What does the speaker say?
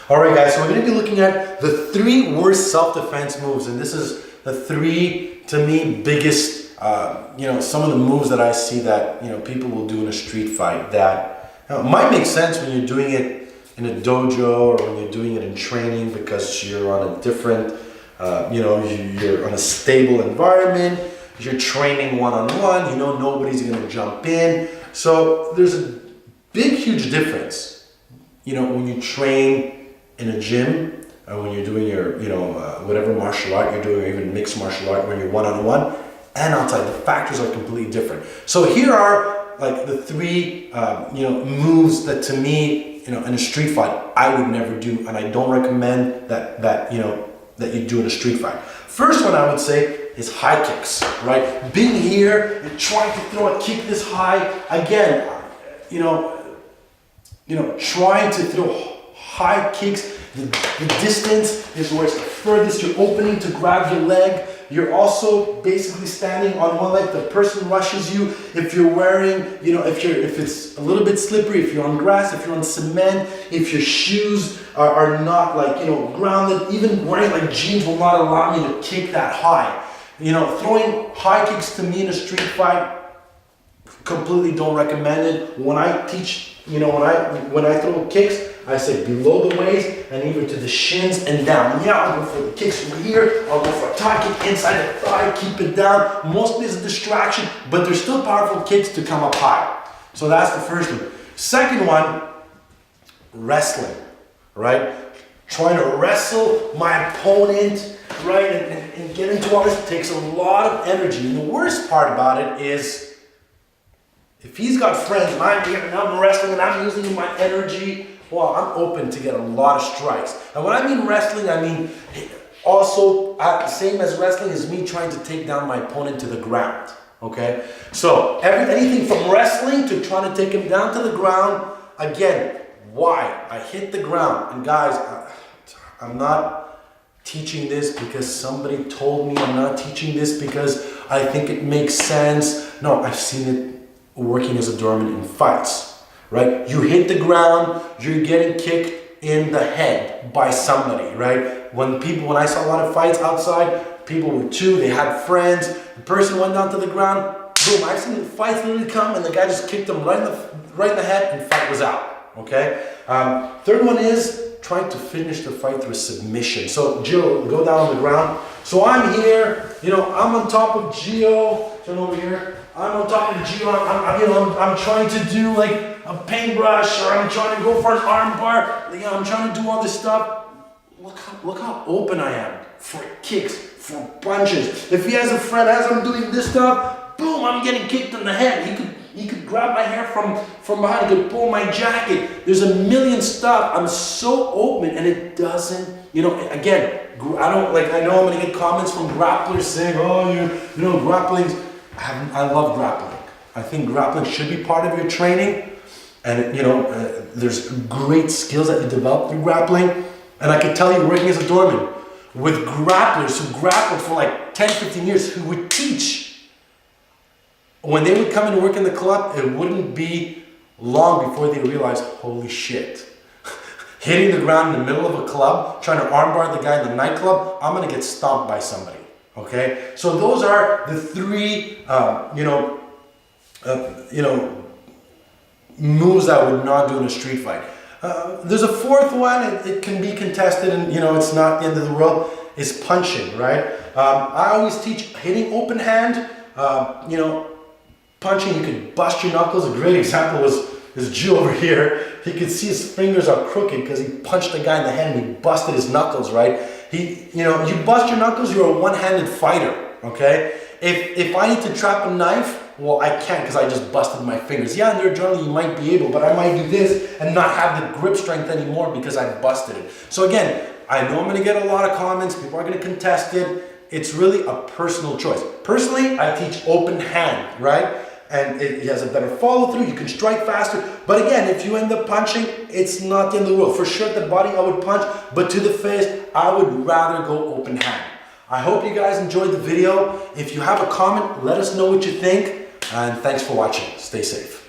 All right, guys, so we're going to be looking at the 3 worst self-defense moves, and this is the 3, to me, biggest, some of the moves that I see that, people will do in a street fight that might make sense when you're doing it in a dojo or when you're doing it in training because you're on a different, you're on a stable environment, you're training one-on-one, nobody's going to jump in. So there's a big, huge difference, when you train in a gym, when you're doing your, whatever martial art you're doing, or even mixed martial art when you're one-on-one, and outside, the factors are completely different. So here are like the 3, moves that to me, in a street fight, I would never do, and I don't recommend that you do in a street fight. First one I would say is high kicks, right? Being here and trying to throw a kick this high, again, trying to throw high kicks, the distance is where it's the furthest you're opening to grab your leg. You're also basically standing on one leg. The person rushes you. If you're wearing, if it's a little bit slippery, if you're on grass, if you're on cement, if your shoes are not grounded, even wearing like jeans will not allow me to kick that high. Throwing high kicks to me in a street fight, completely don't recommend it. When I teach, when I throw kicks, I say below the waist and even to the shins and down. Yeah, I'll go for the kicks from here. I'll go for a tie kick inside the thigh, keep it down. Mostly it's a distraction, but there's still powerful kicks to come up high. So that's the first one. Second one, wrestling, right? Trying to wrestle my opponent, right? And get into all this takes a lot of energy. And the worst part about it is, if he's got friends and I'm here and I'm wrestling and I'm using my energy, well, I'm open to get a lot of strikes. And when I mean wrestling, I mean also same as wrestling is me trying to take down my opponent to the ground. Okay? So anything from wrestling to trying to take him down to the ground. Again, why? I hit the ground. And guys, I'm not teaching this because somebody told me. I'm not teaching this because I think it makes sense. No, I've seen it working as a doorman in fights. Right? You hit the ground, you're getting kicked in the head by somebody, right? When I saw a lot of fights outside, people were 2, they had friends, the person went down to the ground, boom, I've seen the fights literally come and the guy just kicked them right in the head and the fight was out, okay? Third one is trying to finish the fight through a submission. So Gio, go down on the ground. So I'm here, I'm on top of Gio, turn over here. I'm on top of Gio, I'm trying to do like a paintbrush, or I'm trying to go for an arm bar, I'm trying to do all this stuff. Look how open I am for kicks, for punches. If he has a friend, as I'm doing this stuff, boom, I'm getting kicked in the head. He could grab my hair from behind, he could pull my jacket. There's a million stuff. I'm so open and it doesn't, again, I know I'm gonna get comments from grapplers saying, oh, grappling. I love grappling. I think grappling should be part of your training. And there's great skills that you develop through grappling. And I can tell you, working as a doorman with grapplers who grappled for like 10, 15 years, who would teach, when they would come and work in the club, it wouldn't be long before they realized, holy shit, hitting the ground in the middle of a club, trying to armbar the guy in the nightclub, I'm gonna get stomped by somebody, okay? So those are the 3, moves I would not do in a street fight. There's a 4th one, it can be contested and it's not the end of the world, is punching, right? I always teach hitting open hand, punching, you can bust your knuckles. A great example is Gio over here. He could see his fingers are crooked because he punched the guy in the head and he busted his knuckles, right? You bust your knuckles, you're a one-handed fighter, okay? If I need to trap a knife, well, I can't because I just busted my fingers. Yeah, in your journal you might be able, but I might do this and not have the grip strength anymore because I busted it. So again, I know I'm going to get a lot of comments. People are going to contest it. It's really a personal choice. Personally, I teach open hand, right? And it has a better follow through. You can strike faster. But again, if you end up punching, it's not the end of the world. For sure, the body I would punch, but to the face, I would rather go open hand. I hope you guys enjoyed the video. If you have a comment, let us know what you think. And thanks for watching. Stay safe.